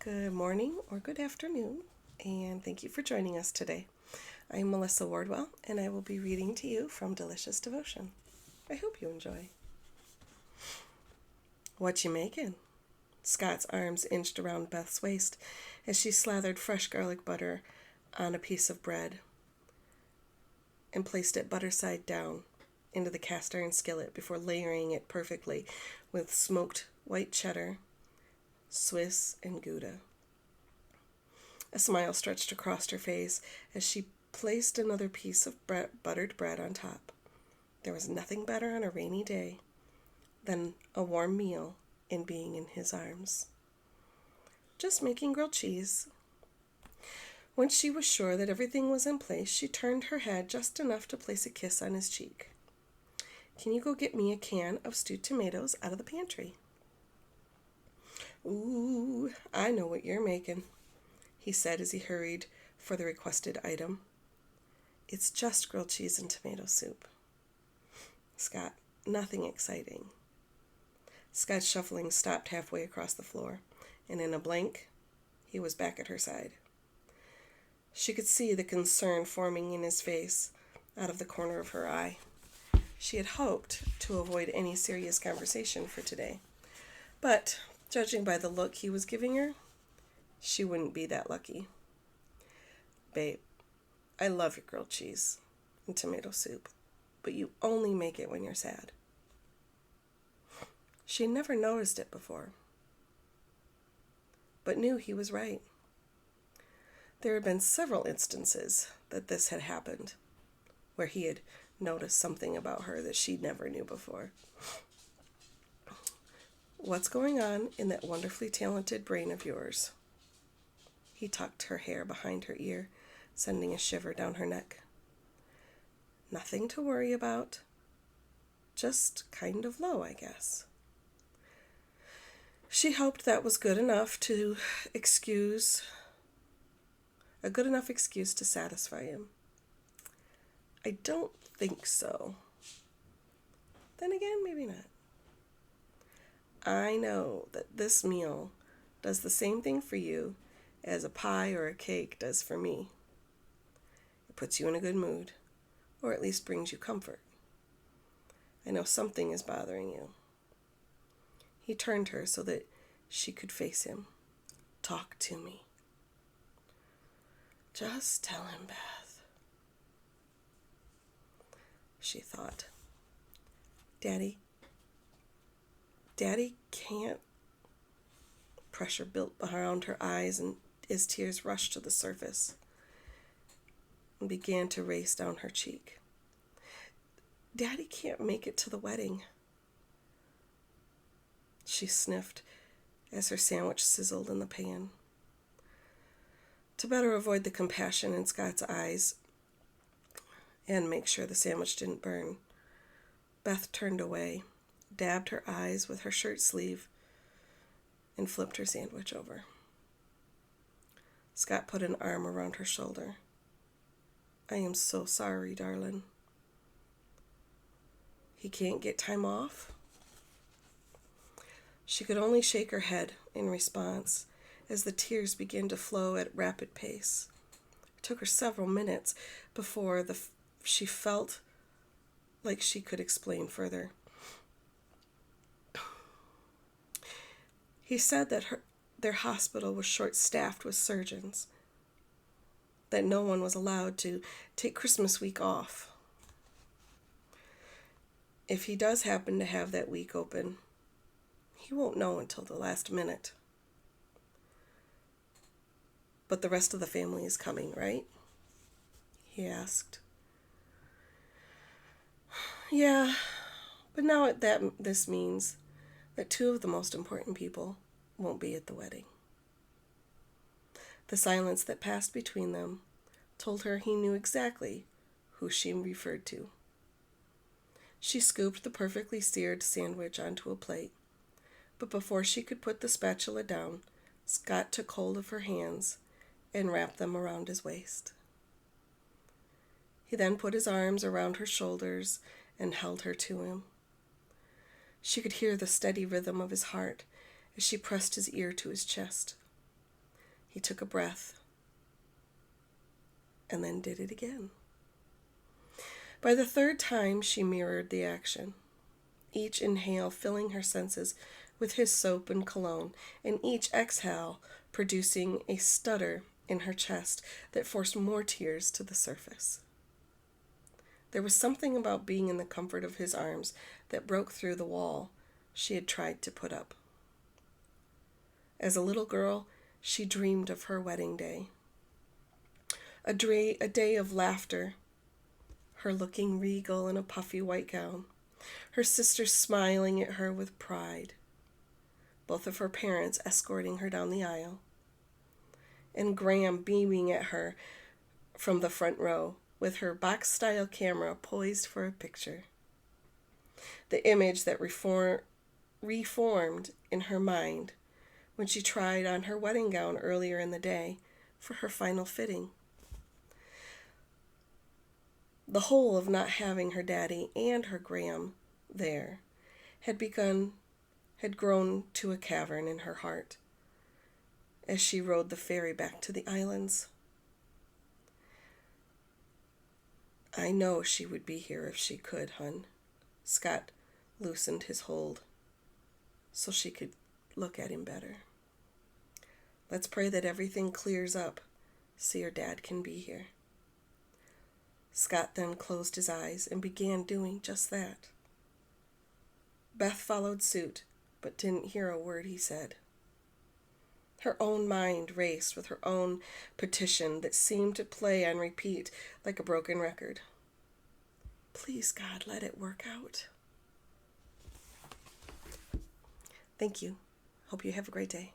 Good morning or good afternoon, and thank you for joining us today. I'm Melissa Wardwell, and I will be reading to you from Delicious Devotion. I hope you enjoy. What you making? Scott's arms inched around Beth's waist as she slathered fresh garlic butter on a piece of bread and placed it butter side down into the cast iron skillet before layering it perfectly with smoked white cheddar, Swiss, and Gouda. A smile stretched across her face as she placed another piece of buttered bread on top. There was nothing better on a rainy day than a warm meal and being in his arms. Just making grilled cheese. Once she was sure that everything was in place, she turned her head just enough to place a kiss on his cheek. Can you go get me a can of stewed tomatoes out of the pantry? Ooh, I know what you're making, he said as he hurried for the requested item. It's just grilled cheese and tomato soup. Scott, nothing exciting. Scott's shuffling stopped halfway across the floor, and in a blink, he was back at her side. She could see the concern forming in his face out of the corner of her eye. She had hoped to avoid any serious conversation for today, but judging by the look he was giving her, she wouldn't be that lucky. Babe, I love your grilled cheese and tomato soup, but you only make it when you're sad. She had never noticed it before, but knew he was right. There had been several instances that this had happened, where he had noticed something about her that she never knew before. What's going on in that wonderfully talented brain of yours? He tucked her hair behind her ear, sending a shiver down her neck. Nothing to worry about. Just kind of low, I guess. She hoped that was a good enough excuse to satisfy him. I don't think so. Then again, maybe not. I know that this meal does the same thing for you as a pie or a cake does for me. It puts you in a good mood, or at least brings you comfort. I know something is bothering you. He turned her so that she could face him. Talk to me. Just tell him, Beth. She thought. Daddy can't. Pressure built around her eyes and as tears rushed to the surface and began to race down her cheek. Daddy can't make it to the wedding. She sniffed as her sandwich sizzled in the pan. To better avoid the compassion in Scott's eyes and make sure the sandwich didn't burn, Beth turned away, dabbed her eyes with her shirt sleeve, and flipped her sandwich over. Scott put an arm around her shoulder. I am so sorry, darling. He can't get time off? She could only shake her head in response as the tears began to flow at rapid pace. It took her several minutes before she felt like she could explain further. He said that their hospital was short-staffed with surgeons, that no one was allowed to take Christmas week off. If he does happen to have that week open, he won't know until the last minute. But the rest of the family is coming, right? He asked. Yeah, but now this means that two of the most important people won't be at the wedding. The silence that passed between them told her he knew exactly who she referred to. She scooped the perfectly seared sandwich onto a plate, but before she could put the spatula down, Scott took hold of her hands and wrapped them around his waist. He then put his arms around her shoulders and held her to him. She could hear the steady rhythm of his heart as she pressed his ear to his chest. He took a breath and then did it again. By the third time, she mirrored the action, each inhale filling her senses with his soap and cologne, and each exhale producing a stutter in her chest that forced more tears to the surface. There was something about being in the comfort of his arms that broke through the wall she had tried to put up. As a little girl, she dreamed of her wedding day. A day of laughter, her looking regal in a puffy white gown, her sisters smiling at her with pride, both of her parents escorting her down the aisle, and Graham beaming at her from the front row with her box-style camera poised for a picture. The image that reformed in her mind when she tried on her wedding gown earlier in the day for her final fitting. The whole of not having her daddy and her Graham there had grown to a cavern in her heart as she rode the ferry back to the islands. I know she would be here if she could, hun. Scott loosened his hold so she could look at him better. Let's pray that everything clears up so your dad can be here. Scott then closed his eyes and began doing just that. Beth followed suit, but didn't hear a word he said. Her own mind raced with her own petition that seemed to play on repeat like a broken record. Please, God, let it work out. Thank you. Hope you have a great day.